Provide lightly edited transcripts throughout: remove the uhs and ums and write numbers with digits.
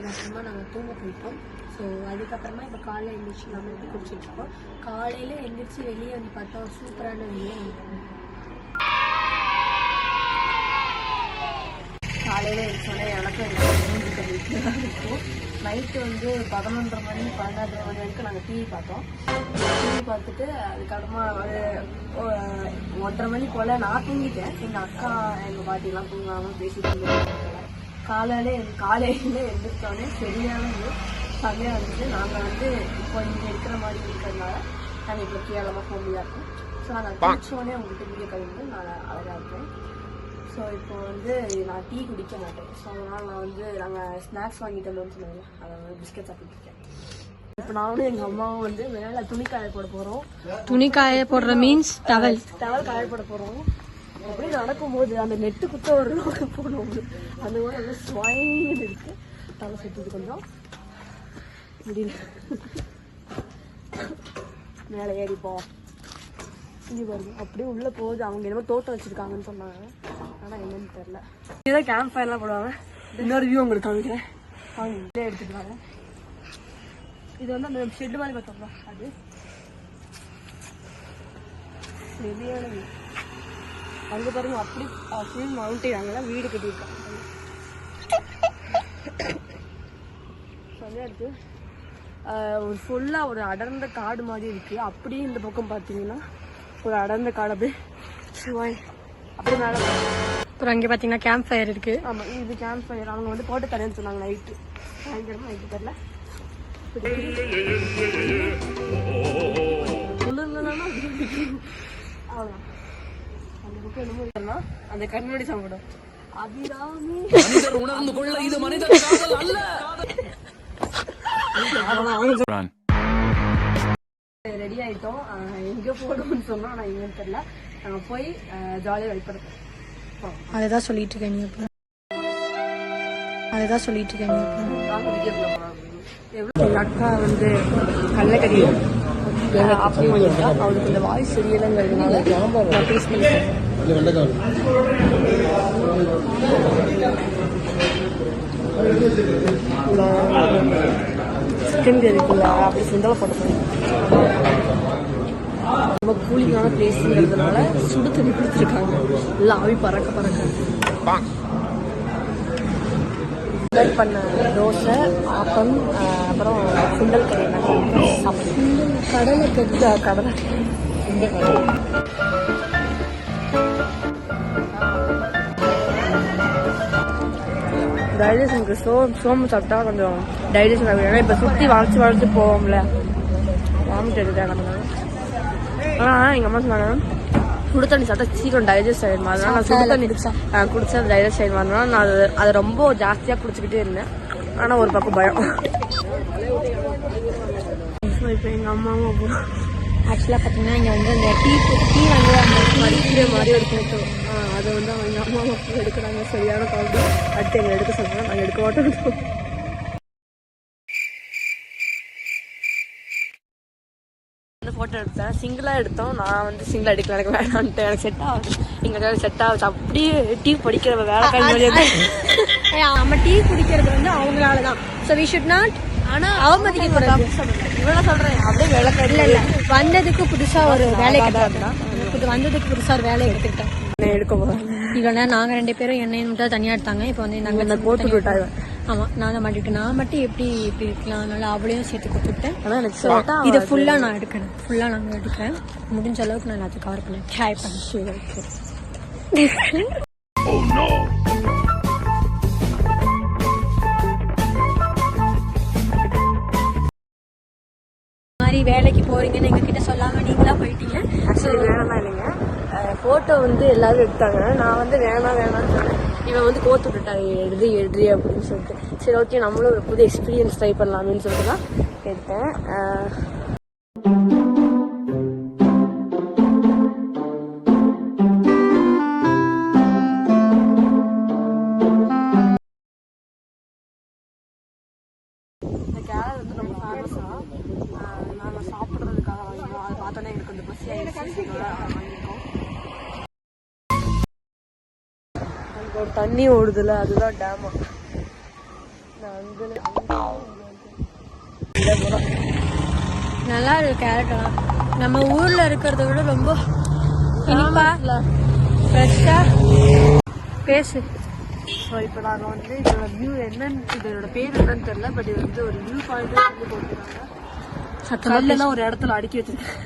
அப்புறமா நாங்கள் தூங்க போயிட்டோம். ஸோ அதுக்கப்புறமா இப்போ காலையில் எழுந்திரிச்சு நம்ம எப்படி குடிச்சிட்ருக்கோம். காலையில் எழுந்திரிச்சு வெளியே வந்து பார்த்தா ஒரு சூப்பரான வெளியே இருக்கும். காலையில் எழுந்திரிச்சோன்னே எனக்கும் எங்கள் வீட்டில் தான் இருக்கும். நைட்டு வந்து 11:30 மணி 12:30 மணி வரைக்கும் நாங்கள் டிவி பார்த்தோம். டிவி பார்த்துட்டு அதுக்கப்புறமா ஒரு 1:30 மணி போல் நான் தூங்கிட்டேன். எங்கள் அக்கா எங்கள் பாட்டிலாம் தூங்காமல் பேசிட்டு இருந்தோம். காலையில் எழுந்திரிச்சோடனே சரியான செம்மையாக இருந்துச்சு. நாங்கள் வந்து இப்போ இங்கே இருக்கிற மாதிரி இருக்கிறதுனால நாங்கள் இப்போ கேவலமாக ஃபோமியாக இருக்கோம். ஸோ நாங்கள் குடிச்சோடனே அவங்ககிட்ட வீடியோ கழிந்து நான் அழகாக இருக்கேன். ஸோ இப்போ வந்து நான் டீ குடிக்க மாட்டேன். ஸோ அதனால் நான் வந்து நாங்கள் ஸ்நாக்ஸ் வாங்கிட்டு வந்தோம்னு சொன்னாங்க, அதை வந்து பிஸ்கெட் சாப்பிட்டுருக்கேன். இப்போ நானும் எங்கள் அம்மாவும் வந்து மேலே துணிக்காய போட போகிறோம். துணிக்காய போடுற மீன்ஸ் டவல் காய போட போகிறோம். அப்படி நடக்கும்போது அந்த நெட்டு குத்த ஒரு போடும், அந்த மாதிரி வந்து ஸ்வைன்னு இருக்கு. தலை சுற்றுது கொஞ்சம் முடியல. மேலே ஏறிப்போம். இங்கே பாருங்க அப்படியே உள்ளே போகுது. அவங்க என்னமோ தோட்டம் வச்சுருக்காங்கன்னு சொன்னாங்க, ஆனால் என்னன்னு தெரில. இதுதான் கேம்ப் ஃபயர்லாம் போடுவாங்க. இன்னொரு வியூ உங்களுக்கு காமிக்கிறேன். அவங்க இதே எடுத்துக்கிறாங்க. இது வந்து அந்த ஷெட்டு மாதிரி பார்த்தோம்ல, அது சரியான வியூ. அங்கே பாருங்க அப்படி ஃபுல் மவுண்டெயின், அங்கெல்லாம் வீடு கட்டியிருக்காங்க. சரியா இருக்கு. ஒரு ஃபுல்லாக ஒரு அடர்ந்த காடு மாதிரி இருக்குது. அப்படியே இந்த பக்கம் பார்த்தீங்கன்னா ஒரு அடர்ந்த காடு அப்படியே அப்படி மேலே. அப்புறம் அங்கே பார்த்தீங்கன்னா கேம்ப் ஃபயர் இருக்கு. ஆமாம், இது கேம்ப் ஃபயர். அவங்க வந்து போட்டு தரேன்னு சொன்னாங்க நைட்டு. சாயந்தரமா நைட்டு தெரில. அவ்வளோதான். அந்த புக்கு என்னமோ இதெல்லாம் அந்த கண்மணி சாப்பிடும். அபிராமி உணர்ந்து கொள்ள இது மனித அல்ல. ரெடி ஆயிட்டோம். எங்க போடுவோம்னு சொன்னோம், ஆனா எங்கன்னு தெரியல. நாங்க போய் ஜாலியாக வெளிப்படுத்தோம். அதுதான் சொல்லிட்டு இருக்கேன் நீ. அதுதான் சொல்லிட்டு இருக்கேன். எங்க அக்கா வந்து கடலைக்கறி அப்படி வந்துட்டா. அவளுக்கு இந்த வாய்ஸ் தெரியலைங்கிறதுனால நான் டேஸ்ட் பண்ணிட்டேன். சிக்கன் கறி இருக்குல்ல, அப்படி சுண்டலை போட்டு ரொம்ப கூலிங்கான பிளேஸுங்கிறதுனால சுடு தண்ணி கொடுத்துருக்காங்க. எல்லாம் ஆவி பறக்க பண்ண தோசை, ஆப்பம், அப்புறம் சுண்டல் கறி. கடலை கறி கடலை டைஜஷனுக்கு சோம்பு சாப்பிட்டா கொஞ்சம் டைஜஷன் ஆகும். ஏன்னா இப்போ சுற்றி வளைச்சு போவோம்ல, வாமிட் எடுத்தேன் நம்ம. ஆனால் எங்கள் அம்மா சொன்னாங்க சுடு தண்ணி சாப்பிட்டா சீக்கிரம் டைஜஸ்ட் ஆகிடுமா, அதனால நான் சுடு தண்ணி குடிச்சா டைஜஸ்ட் ஆகிடுமா. அதனால நான் அதை ரொம்ப ஜாஸ்தியாக குடிச்சிக்கிட்டே இருந்தேன். ஆனால் ஒரு பக்கம் பயம். இப்போ எங்கள் அம்மாவும் ஆக்சுவலாக பார்த்தீங்கன்னா இங்கே வந்து அந்த டீ வந்து அந்த மடிக்கிற மாதிரி ஒரு ஃபோட்டோ, அதை வந்து அவங்க அம்மா எடுக்கிறாங்க. சரியான காமெடி. அடுத்து எங்களை எடுக்க சொல்கிறாங்க, நாங்கள் எடுக்க மாட்டோம். அந்த ஃபோட்டோ எடுத்தேன், சிங்கிளாக எடுத்தோம். நான் வந்து சிங்கிளாக எடுக்கல, எனக்கு வேணான்ட்டு. எனக்கு செட் ஆகுது, எங்களுக்கு செட் ஆகுது. அப்படியே டீ படிக்கிற வேலை நம்ம டீ குடிக்கிறது வந்து அவங்களால தான். ஸோ வி ஷுட் நாட் அவமதிக்க கூடாது. இவ்வளோ சொல்கிறேன். அப்படியே விளக்க இல்லை வந்ததுக்கு புதுசாக ஒரு வேலை வந்ததுக்கு புதுசாக ஒரு வேலையை எடுத்துக்கிட்டேன். எடுக்க போகிறேன். இல்லைன்னா நாங்கள் 2 பேரும் எண்ணெய் மட்டும் தனியாக எடுத்தாங்க. இப்போ வந்து நாங்கள் போட்டு விட்டாங்க. ஆமாம், நான் தான் மாட்டிவிட்டேன். நான் மட்டும் எப்படி இருக்கலாம், அதனால அவளையும் சேர்த்து கொடுத்துட்டேன். இதை ஃபுல்லாக நான் எடுக்கிறேன். ஃபுல்லாக நாங்கள் எடுக்கிறேன். முடிஞ்ச அளவுக்கு நான் எல்லாத்தையும் கவர் பண்ணேன். ட்ரை பண்ணேன். மாதிரி வேலைக்கு போறீங்கன்னு எங்ககிட்ட சொல்லாம நீங்களா போயிட்டீங்க. ஆக்சுவலி வேணாம் இல்லைங்க, ஃபோட்டோ வந்து எல்லாரும் எடுத்தாங்க. நான் வந்து வேணாம்னு சொன்னேன். இவன் வந்து கோத்து விட்டுட்டான், எடுறி அப்படின்னு சொல்லிட்டு. சரி ஓகே, நம்மளும் ஒரு புது எக்ஸ்பீரியன்ஸ் ட்ரை பண்ணலாம்னு சொல்லிட்டு தான் எடுத்தேன். இந்த கேரட் வந்து ரொம்ப ஃபேமஸாக நாங்கள் சாப்பிட்றதுக்காக வாங்கினோம். அதை பார்த்தோன்னே எனக்கு கொஞ்சம் பசி ஆகிடுச்சு, வாங்கியிருக்கோம். அங்கே ஒரு தண்ணி ஓடுதுல, அதுதான் டேமா. நல்லா இருக்கு கேரட்லாம். நம்ம ஊர்ல இருக்கிறத விட ரொம்ப இனிப்பா ஃப்ரெஷ்ஷா பேசு. ஸோ இப்போ நாங்கள் வந்து இதோட வியூ என்னன்னு, இதோட பேர் என்னன்னு தெரியல, பட் இது வந்து ஒரு வியூ பாயிண்ட் வந்து போட்டுருக்காங்க. கல்லெல்லாம் ஒரு இடத்துல அடுக்கி வச்சிருக்காங்க.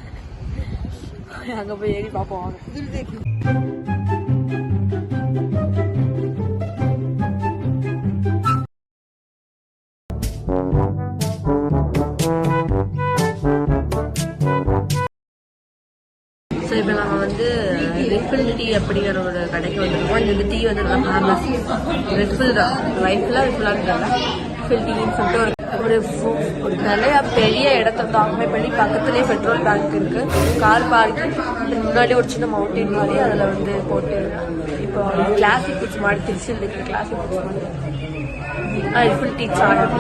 அங்கே போய் ஏறி பார்ப்போம் வாங்க. ஸோ இப்போ நம்ம வந்து ரெட்ஃபில் டீ அப்படிங்கிற ஒரு கடைக்கு வந்துருக்கோம். இங்கே வந்து டீ வந்து நல்லா ஃபேமஸ். ரெட்ஃபில் தான், ரைட்ஃபில்லாக ரெட்ஃபில்லாக இருக்காங்க. ரெட்ஃபில் டீன்னு சொல்லிட்டு ஒரு நிறையா பெரிய இடத்துல ஆக்குமே பண்ணி பக்கத்துலேயே பெட்ரோல் பேங்க் இருக்கு, கார் பார்க்கிங், முன்னாடி ஒரு சின்ன மவுண்டைன் மாதிரி அதில் வந்து போட்டு இப்போ கிளாசிக் ஃபுட்ஸ் மாதிரி திருச்சியில் இருக்கு. கிளாசிக் ஃபுட்ஸ் மாதிரி ரெட்ஃபில் டீ சார்ட்.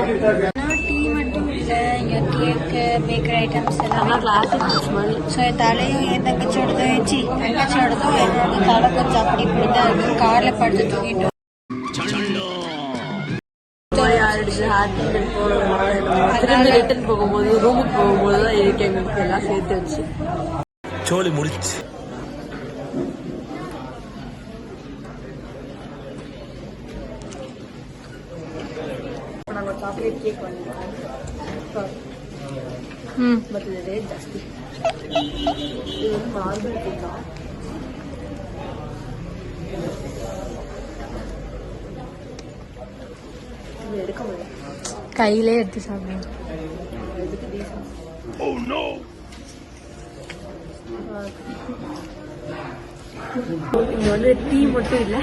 டீ மட்டும் இல்லை, இங்கே கேக்கு பேக்கரி ஐட்டம்ஸ் எல்லாம் கிளாசிக் ஃபுட்ஸ் மாதிரி. ஸோ என் தலையும் என் தங்கச்சியோடதும் தங்கச்சியோடதும் என்னோட தலை கொஞ்சம் அப்படி இப்படி தான் இருக்கு. காரில் படுத்து தூங்கிட்டோம். ரிட்டர்ன் போகும்போது ரூமுக்கு போகும்போது தான் இருக்கு எங்களுக்கு எல்லாம் சேர்த்து வச்சு சோழி முடிச்சு. நாங்கள் சாக்லேட் கேக் வாங்கிட்டோம். பட் இது ரேட் ஜாஸ்தி. இது வந்து மார்பிள் கேக் தான். இது எடுக்க முடியாது, கையிலே எடுத்து சாப்பிடுங்க. இங்க வந்து டீ மட்டும் இல்லை,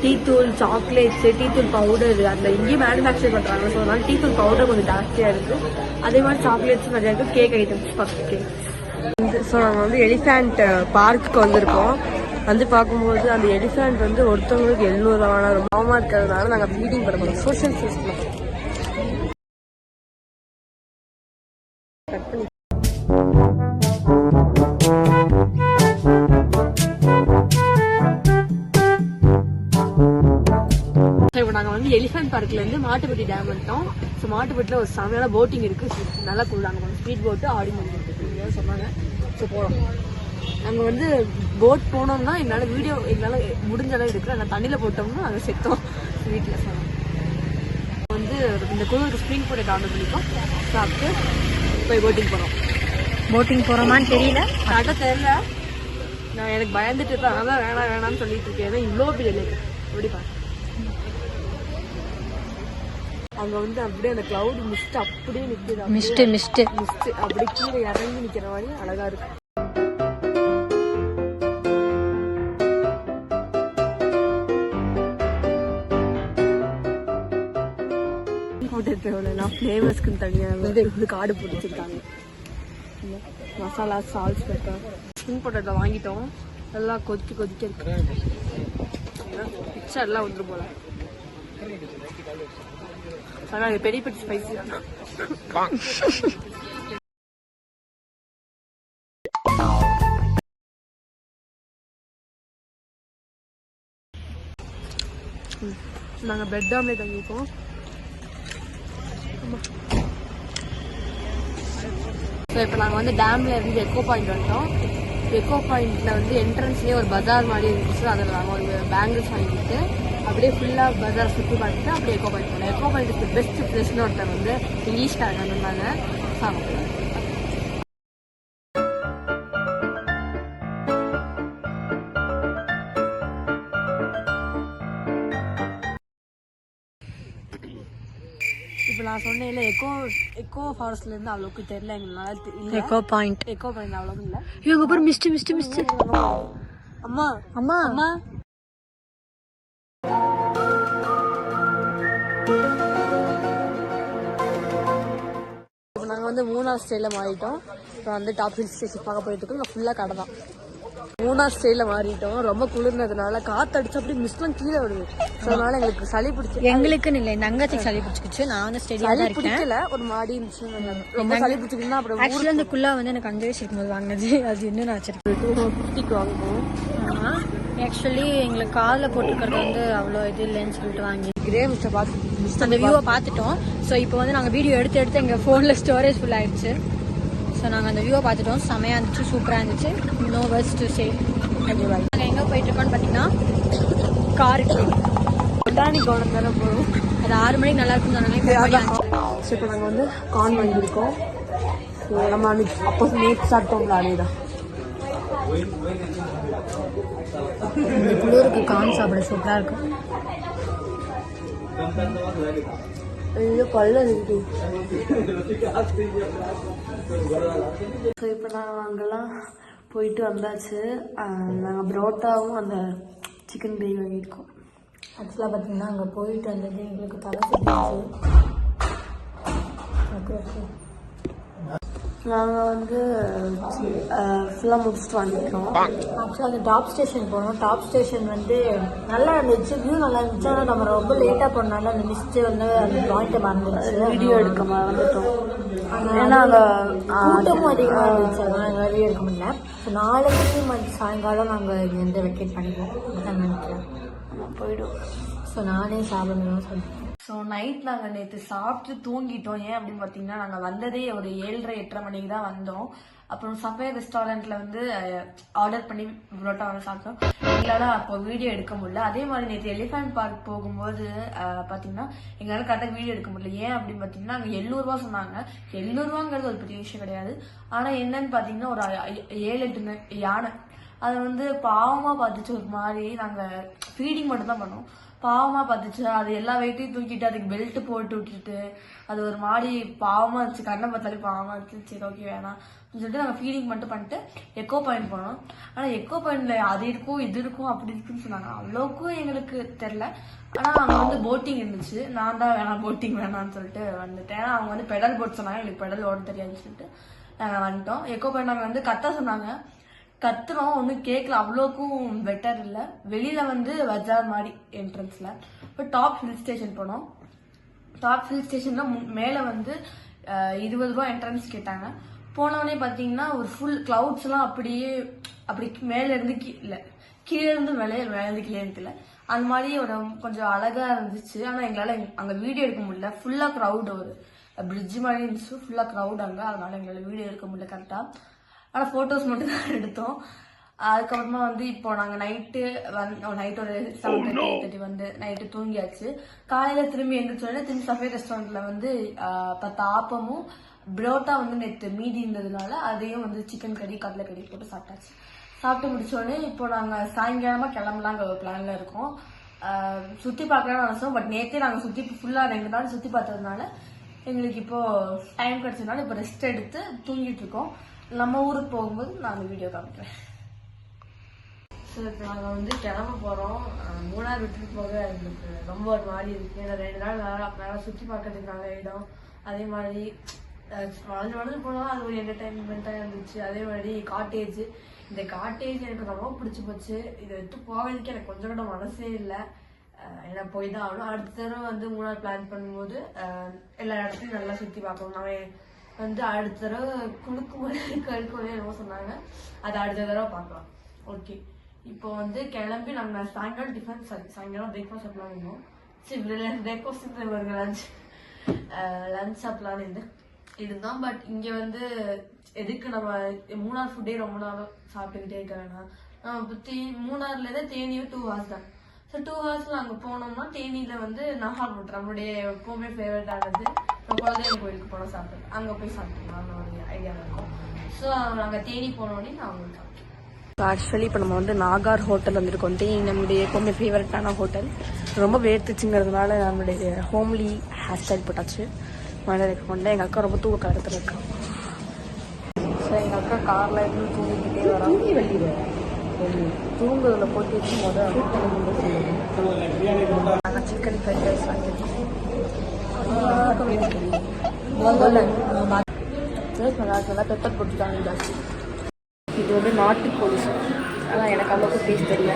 டீ தூள், சாக்லேட்ஸ், டீ தூள் பவுடர் அந்த இங்கேயும் மேனுஃபேக்சர் பண்றாங்க. ஸோ அதனால டீ தூள் பவுடர் கொஞ்சம் ஜாஸ்தியா இருக்கு. அதே மாதிரி சாக்லேட்ஸ் நிறையா இருக்கு, cake items first cake. So நாங்கள் வந்து எலிஃபேண்ட் பார்க்குக்கு வந்திருக்கோம். வந்து பார்க்கும்போது அந்த எலிஃபேண்ட் வந்து ஒருத்தவங்களுக்கு 700 ரூபா ரொம்ப பாவமாக இருக்கிறதுனால நாங்கள் ஃபீடிங் பண்ண போகிறோம். சோஷியல் சிஸ்டம் கட் பண்ணி இப்போ நாங்கள் வந்து எலிஃபென்ட் பார்க்லேருந்து மாட்டுப்பட்டி டேம் வந்துட்டோம். ஸோ மாட்டுப்பட்டியில் ஒரு செமையான போட்டிங் இருக்குது, நல்லா கூடாங்க. ஸ்பீட் போட்டு ஆடி முடிஞ்சிருக்கு சொன்னாங்க. ஸோ போகிறோம். நாங்கள் வந்து போட் போனோம்னா எங்களால் முடிஞ்ச அளவு இருக்குது. நாங்கள் தண்ணியில் போட்டோம்னா நாங்கள் செத்தோம் வீட்டில். சொன்னோம் வந்து இந்த குழுவுக்கு ஸ்ப்ரிங் போட்டு ஆர்டர் பண்ணிப்போம், சாப்பிட்டு போய் போட்டிங் போகிறோம். போட்டிங் போகிறோமான்னு தெரியல, கரெக்டாக தெரியல. நான் எனக்கு பயந்துட்டு இருப்பேன், அதான் வேணாம்னு சொல்லிட்டு இருக்கேன். ஏன்னா இவ்வளோ பெரிய லேக் எப்படிப்பா. அங்க வந்து அப்படியே அந்த கிளவுட் மிஸ்ட் அப்படியே நிக்குது. மிஸ்ட் அப்படியே கீழே இறங்கி நிக்கிற மாதிரி அழகா இருக்கு. ஃப்ளேவர்ஸ்க்கு தனியாக காடு பிடிச்சிருக்காங்க. Masala, Salz, pepper, spring potato வாங்கிட்டோம். எல்லாம் கொதிக்க இருக்கு. பிக்சர் எல்லாம் வந்துடும் போல. ஆனா அது பெரிய பெரிய ஸ்பைசி தான். நாங்க பெட் ஆம்லேட் தங்கிப்போம். இப்போ நாங்கள் வந்து டேம்ல இருந்து எக்கோ பாயிண்ட் வந்துட்டோம். எக்கோ பாயிண்ட்ல வந்து என்ட்ரன்ஸ்லேயே ஒரு பஜார் மாதிரி இருந்துச்சு. அதில் நாங்கள் ஒரு பேங்கிள்ஸ் வாங்கிட்டு அப்படியே ஃபுல்லாக பஜார் சுற்றி பார்த்துட்டு அப்படியே எக்கோ பாயிண்ட் போனோம். எக்கோ பாயிண்ட்டுக்கு பெஸ்ட் பிளேஸ்னு ஒருத்தர் வந்து இங்கிலீஷ்காரங்க வந்திருந்தாங்க. சாப்பிடுவோம். இப்போ நான் சொன்னேன்ல எக்கோ ஃபாரஸ்ட்ல இருந்து அவ்வளோக்கு தெரியல எங்களால. எக்கோ பாயிண்ட் அவ்வளோக்கும் இல்லை. இவங்க பேர் மிஸ்ட் அம்மா அம்மா அம்மா. இப்போ நாங்கள் வந்து மூணார் ஸ்டைலில் மாறிட்டோம். இப்போ வந்து டாப் ஹில் ஸ்டேஷன் பார்க்க போயிட்டு இருக்கோம். நான் ஃபுல்லாக கடை தான். மூணார் ஸ்டைலில் மாறிட்டோம். ரொம்ப குளிர்னதுனால காற்று அடிச்சு அப்படியே மிஸ்ட்லாம் கீழே வருது. ஸோ அதனால எங்களுக்கு சளி பிடிச்சி, எங்களுக்குன்னு இல்லை, எங்கள் அங்காச்சிக்கு சளி பிடிச்சிக்கிச்சு. நான் வந்து ஸ்டேடியம் தான் பிடிக்கல, ஒரு மாடி இருந்துச்சு. ரொம்ப சளி பிடிச்சிக்கின்னா அப்புறம் ஆக்சுவலாக அந்த குள்ளா வந்து எனக்கு 5 வயசு இருக்கும்போது வாங்கினது. அது இன்னும் நான் வச்சிருக்கேன். 250க்கு வாங்குவோம். ஆக்சுவலி எங்களுக்கு காதில் போட்டுக்கிறது வந்து அவ்வளோ இது இல்லைன்னு சொல்லிட்டு வாங்கி இதே மிஸ்டர் பார்த்து அந்த வியூவை பார்த்துட்டோம். ஸோ இப்போ வந்து நாங்கள் வீடியோ எடுத்து எங்கள் ஃபோனில் ஸ்டோரேஜ் ஃபுல் ஆயிடுச்சு. ஸோ நாங்கள் அந்த வியூவை பார்த்துட்டோம். செமையாக இருந்துச்சு, சூப்பராக இருந்துச்சு. No words to say. நாங்கள் எங்கே போயிட்டுருக்கோன்னு பார்த்தீங்கன்னா காருக்கு பொட்டானிக் கார்டன் தானே போகிறோம். அது 6 மணிக்கு நல்லா இருக்குன்னு சொன்னாங்க. ஸோ இப்போ நாங்கள் வந்து கார்ன் வாங்கியிருக்கோம். ஸோ நம்ம அன்னைக்கு அப்போ நேற்று சாப்பிட்டோம்ல அதே தான். இந்த குளிருக்கு கார்ன் சாப்பிட சூப்பராக இருக்கும். ஐயோ பல்ல இருக்கு. ஸோ இப்போ நாங்கள் அங்கெல்லாம் போயிட்டு வந்தாச்சு. நாங்கள் புரோட்டாவும் அந்த சிக்கன் கிரேவி வாங்கியிருக்கோம். ஆக்சுவலாக பார்த்தீங்கன்னா அங்கே போயிட்டு வந்தது எங்களுக்கு தலை சுற்றிச்சு. நாங்கள் வந்து ஃபுல்லாக முடிச்சுட்டு வந்துட்டோம். ஆக்சுவலாக அந்த டாப் ஸ்டேஷன் போனோம். டாப் ஸ்டேஷன் வந்து நல்லா இருந்துச்சு, வியூ நல்லா இருந்துச்சு. ஆனால் நம்ம ரொம்ப லேட்டாக போனால அந்த மிஸ்ட்டு வந்து அந்த பாயிண்ட்டை மறந்துருச்சு, வீடியோ எடுக்க வந்துட்டோம். ஏன்னா அங்கே கூட்டமும் அதிகமாக இருந்துச்சு, அதனால் எங்களால் வீடியோ எடுக்க முடியல. ஸோ நாளைக்கு சாயங்காலம் நாங்கள் இங்கேருந்து வெக்கேட் பண்ணிப்போம் நான் நினைக்கிறேன், போயிடும். ஸோ நானே சாப்பிடணும் சொல்லிட்டேன். ஸோ நைட் நாங்கள் நேற்று சாப்பிட்டு தூங்கிட்டோம். ஏன் அப்படின்னு பார்த்தீங்கன்னா நாங்கள் வந்ததே ஒரு 7:30-8:30 மணிக்கு தான் வந்தோம். அப்புறம் சஃபே ரெஸ்டாரண்ட்ல வந்து ஆர்டர் பண்ணி புரோட்டா வந்து சாப்பிட்டோம். எங்களால் அப்போ வீடியோ எடுக்க முடியல. அதே மாதிரி நேற்று எலிஃபண்ட் பார்க் போகும்போது பார்த்தீங்கன்னா எங்களால் கரெக்டாக வீடியோ எடுக்க முடியல. ஏன் அப்படின்னு பார்த்தீங்கன்னா அங்கே 700 ரூபா சொன்னாங்க. 700 ரூபாங்கிறது ஒரு பெரிய விஷயம் கிடையாது. ஆனால் என்னன்னு பார்த்தீங்கன்னா ஒரு 7-8 யானை அதை வந்து பாவமாக பார்த்துச்சு. ஒரு மாதிரி நாங்கள் ஃபீடிங் மட்டும் தான் பண்ணோம். பாவமாக பார்த்துச்சு. அது எல்லா வெயிட்டையும் தூக்கிட்டு அதுக்கு பெல்ட் போட்டு விட்டுட்டு அது ஒரு மாதிரி பாவமாக இருந்துச்சு. கண்ணை பார்த்தாலே பாவமாக இருந்துச்சு. சரி ஓகே வேணாம் சொல்லிட்டு நாங்கள் ஃபீடிங் மட்டும் பண்ணிட்டு எக்கோ பாயிண்ட் போனோம். ஆனால் எக்கோ பாயிண்ட்ல அது இருக்கும் இது இருக்கும் அப்படி இருக்குன்னு சொன்னாங்க. அவ்வளோக்கும் எங்களுக்கு தெரில. ஆனால் அங்கே வந்து போட்டிங் இருந்துச்சு. நான் தான் வேணாம் போட்டிங் வேணாம்னு சொல்லிட்டு வந்துட்டேன். ஏன்னா அவங்க வந்து பெடல் போட்டு சொன்னாங்க, எங்களுக்கு பெடல் ஓட தெரியாதுன்னு சொல்லிட்டு நாங்கள் வந்துட்டோம். எக்கோ பாயிண்ட் நாங்கள் வந்து கத்த சொன்னாங்க, கத்துறோம், ஒன்றும் கேட்கல. அவ்வளோக்கும் பெட்டர் இல்லை. வெளியில வந்து பஜார் மாதிரி என்ட்ரன்ஸ்ல. இப்போ டாப் ஹில் ஸ்டேஷன் போனோம். டாப் ஹில் ஸ்டேஷன்ல மேலே வந்து 20 ரூபா என்ட்ரன்ஸ் கேட்டாங்க. போனவொடனே பார்த்தீங்கன்னா ஒரு ஃபுல் கிளவுட்ஸ் எல்லாம் அப்படியே அப்படி மேல இருந்து கீழே இருந்து மேலே இருந்து கீழே இருக்குல்ல, அந்த மாதிரி ஒரு கொஞ்சம் அழகா இருந்துச்சு. ஆனால் எங்களால் அங்கே வீடியோ எடுக்க முடியல. ஃபுல்லா க்ரௌட், ஒரு பிரிட்ஜ் மாதிரி இருந்துச்சு, ஃபுல்லா க்ரௌட் அங்கே. அதனால எங்களால் வீடியோ எடுக்க முடியல கரெக்டா. ஆனால் ஃபோட்டோஸ் மட்டும் தான் எடுத்தோம். அதுக்கப்புறமா வந்து இப்போ நாங்கள் நைட்டு ஒரு 7:30 வந்து நைட்டு தூங்கியாச்சு. காலையில் திரும்பி எந்திரிச்சோடனே திரும்பி சஃபே ரெஸ்டாரண்ட்ல வந்து 10 ஆப்பமும் புரோட்டா வந்து நேற்று மீதி இருந்ததுனால அதையும் வந்து சிக்கன் கறி கடலை கறி போட்டு சாப்பிட்டாச்சு. சாப்பிட்டு முடிச்சோடனே இப்போ நாங்கள் சாயங்காலமாக கிளம்பலாங்க ஒரு பிளான்ல இருக்கோம். சுற்றி பார்க்கலாம்னு நினைச்சோம். பட் நேற்றே நாங்கள் சுற்றி ஃபுல்லாக 2 நாள் சுற்றி பார்த்ததுனால எங்களுக்கு இப்போ டைம் கிடைச்சதுனால இப்போ ரெஸ்ட் எடுத்து தூங்கிட்டு இருக்கோம். நம்ம ஊருக்கு போகும்போது நான் வீடியோ காமிக்கிறேன். ஸோ இப்போ நாங்கள் வந்து கிளம்ப போகிறோம். மூணார் விட்டுட்டு போக எங்களுக்கு ரொம்ப ஒரு மாதிரி இருக்கு. ஏன்னா 2 நாள் நல்லா சுற்றி பார்க்கறதுக்கான இடம். அதே மாதிரி வளர்ந்து போனால் அது ஒரு என்டர்டைன்மெண்ட்டாக இருந்துச்சு. அதே மாதிரி காட்டேஜ், இந்த காட்டேஜ் எனக்கு ரொம்ப பிடிச்சி போச்சு. இதை எடுத்து போகிறதுக்கு எனக்கு கொஞ்சம் கூட மனசே இல்லை. ஏன்னா போய் தான் ஆகணும். அடுத்த தடவை வந்து மூணார் பிளான் பண்ணும்போது எல்லா இடத்துலையும் நல்லா சுற்றி பார்க்கணும். நான் வந்து அடுத்த தடவை கழுக்குமலை என்னமோ சொன்னாங்க, அது அடுத்த தடவை பார்க்கலாம். ஓகே, இப்போ வந்து கிளம்பி நம்ம சாயங்காலம் சாயங்காலம் பிரேக்ஃபாஸ்ட் சாப்பிடலாம் இருந்தோம். சரி, பிரேக்ஃபாஸ்ட் லஞ்ச் சாப்பிடலான்னு இருந்தோம். பட் இங்கே வந்து எதுக்கு நம்ம மூணார் ஃபுட்டே ரொம்ப நாள் சாப்பிட்டுக்கிட்டே இருக்கிறேன்னா, நம்ம பற்றி மூணார்லேருந்து தேனியும் 2 hours தான். ஸோ 2 hours அங்கே போனோம்னா தேனியில வந்து நகால்பட்டு நம்மளுடைய எப்பவுமே ஃபேவரட் ஆனது குலதெய்வம் கோயிலுக்கு போனால் சாப்பிடுறது, அங்கே போய் சாப்பிட்டுக்கலாம்னு ஒரு ஐடியா இருக்கும். ஸோ நாங்கள் தேனி போனோடனே நான் உங்களுக்கு சாப்பிட்டேன். ஆக்சுவலி இப்போ நம்ம வந்து நாகார் ஹோட்டல் வந்திருக்கோம். தேனி நம்மளுடைய எப்பவுமே ஃபேவரட்டான ஹோட்டல். ரொம்ப வேர்த்துச்சுங்கிறதுனால நம்மளுடைய ஹோம்லி ஹேர் ஸ்டைல் போட்டாச்சு. மழை கொண்டு எங்கள் அக்கா ரொம்ப தூக்க கலத்தில் இருக்கான். ஸோ எங்கள் அக்கா காரில் இருந்து தூங்கிக்கிட்டே வரோம். தூங்குறதுல போட்டு வச்சு நாங்கள் சிக்கன் ஃப்ரைட் ரைஸ் வாங்கியிருக்கோம். நல்லா பெப்பர் போட்டுட்டாங்க ஜாஸ்தி. இது வந்து நாட்டுக்கோழி சூப். ஆனால் எனக்கு அவ்வளோக்கு டேஸ்ட் தெரியல.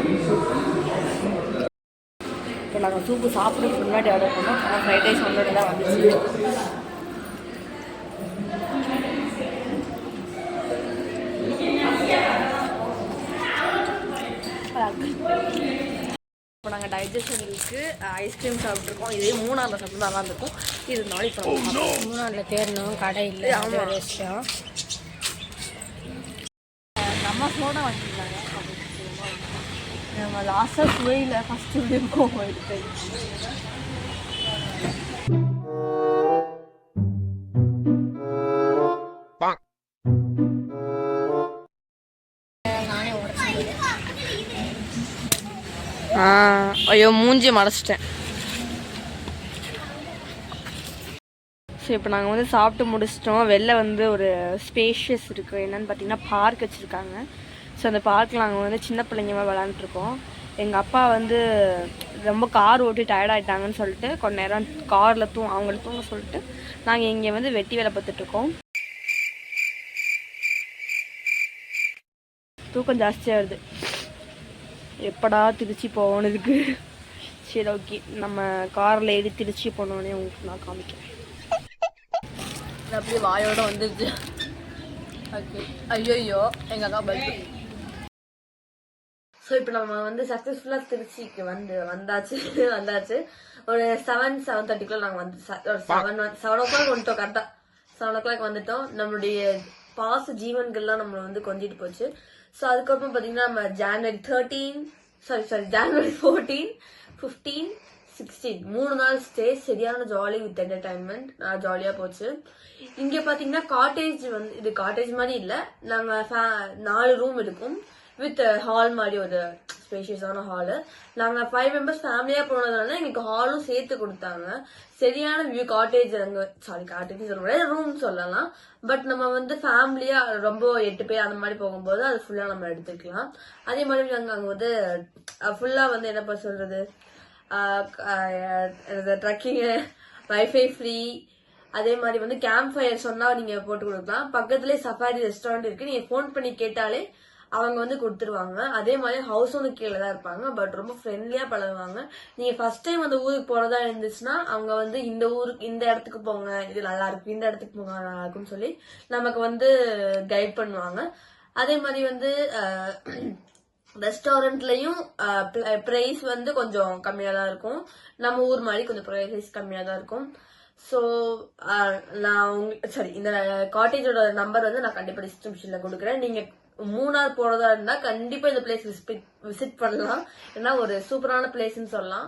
இப்போ நாங்கள் சூப்பு சாப்பிட்றதுக்கு முன்னாடி ஆர்டர் பண்ணோம். ஆனால் ஃப்ரைட் ரைஸ் ஒன்றோட தான் வந்துச்சு. விஜயசங்கருக்கு ஐஸ்கிரீம் சாப்பிட்ருக்கோம். இதே மூணாரில் சாப்பிட்டு நல்லா இருக்கும். இருந்தாலும் இப்போ மூணாரில் தேடணும் கடை இல்லை. விஷயம் நம்ம சோடா வாங்கிருந்தாங்க. நம்ம லாஸ்ட்டாக சுவையில் ஃபஸ்ட்டு இருக்கும் எடுத்து ஐயோ மூஞ்சி மறைச்சிட்டேன். ஸோ இப்போ நாங்கள் வந்து சாப்பிட்டு முடிச்சிட்டோம். வெளில வந்து ஒரு ஸ்பேஷியஸ் இருக்குது. என்னென்னு பார்த்தீங்கன்னா பார்க் வச்சுருக்காங்க. ஸோ அந்த பார்க்கில் நாங்கள் வந்து சின்ன பிள்ளைங்க விளாண்டுருக்கோம். எங்கள் அப்பா வந்து ரொம்ப கார் ஓட்டி டயர்டாயிட்டாங்கன்னு சொல்லிட்டு கொஞ்ச நேரம் காரில் அவங்கள தூங்க சொல்லிட்டு நாங்கள் இங்கே வந்து வெட்டி வேலை பார்த்துட்ருக்கோம். தூக்கம் ஜாஸ்தியாக வருது. எப்படா திருச்சி போகணுதுக்கு. சரி ஓகே, நம்ம காரில் ஏறி திருச்சி போனோடனே உங்களுக்கு நான் காமிக்கிறேன். அப்படியே வாயோட வந்துருச்சு. ஓகே, ஐயோ எங்கள் அக்கா பைக். ஸோ இப்போ நம்ம வந்து சக்ஸஸ்ஃபுல்லாக திருச்சிக்கு வந்தாச்சு. ஒரு 7:30 நாங்கள் வந்து 7 o'clock வந்துட்டோம். கரெக்டாக 7 o'clock வந்துட்டோம். நம்மளுடைய பாச ஜீவன்கள்லாம் நம்மளை வந்து கொஞ்சிட்டு போச்சு. ஸோ அதுக்கப்புறம் பார்த்தீங்கன்னா நம்ம January 14, 15, 16 3 நாள் ஸ்டே. சரியான ஜாலி வித் என்டர்டைன்மெண்ட். ஜாலியாக போச்சு. இங்கே பார்த்தீங்கன்னா காட்டேஜ் வந்து இது காட்டேஜ் மாதிரி இல்லை. நாங்கள் 4 ரூம் இருக்கும் வித் ஹால் மாதிரி ஒரு ஸ்பேஷியஸான ஹாலு. நாங்கள் 5 members ஃபேமிலியாக போனதுனால எங்களுக்கு ஹாலும் சேர்த்து கொடுத்தாங்க. சரியான வியூ. காட்டேஜ் சொல்ல முடியாது, ரூம் சொல்லலாம். பட் நம்ம வந்து ஃபேமிலியா ரொம்ப 8 பேர் அந்த மாதிரி போகும்போது அது ஃபுல்லா நம்ம எடுத்துக்கலாம். அதே மாதிரி நாங்கள் அங்கே வந்து ஃபுல்லா வந்து என்ன சொல்றது ட்ரக்கிங், வைஃபை ஃப்ரீ. அதே மாதிரி வந்து கேம்ப் ஃபயர் சொன்னா நீங்க போட்டு கொடுக்கலாம். பக்கத்துலேயே சஃபாரி ரெஸ்டாரண்ட் இருக்கு. நீங்க போன் பண்ணி கேட்டாலே அவங்க வந்து கொடுத்துருவாங்க. அதே மாதிரி ஹவுஸ் ஓனர் கீழே தான் இருப்பாங்க. பட் ரொம்ப ஃப்ரெண்ட்லியா பழகுவாங்க. நீங்க ஃபர்ஸ்ட் டைம் அந்த ஊருக்கு போறதா இருந்துச்சுன்னா அவங்க வந்து இந்த இடத்துக்கு போங்க, இது நல்லா இருக்கு, இந்த இடத்துக்கு போங்க நல்லா இருக்கும்னு சொல்லி நமக்கு வந்து கைட் பண்ணுவாங்க. அதே மாதிரி வந்து ரெஸ்டாரண்ட்லயும் பிரைஸ் வந்து கொஞ்சம் கம்மியா தான் இருக்கும். நம்ம ஊர் மாதிரி கொஞ்சம் பிரைஸ் கம்மியா தான் இருக்கும். ஸோ நான் இந்த காட்டேஜோட நம்பர் வந்து நான் கண்டிப்பா டிஸ்கிரிப்ஷன்ல கொடுக்குறேன். நீங்க மூணார் போறதா இருந்தா கண்டிப்பா இந்த பிளேஸ் விசிட் பண்ணலாம். ஏன்னா ஒரு சூப்பரான பிளேஸ்ன்னு சொல்லலாம்.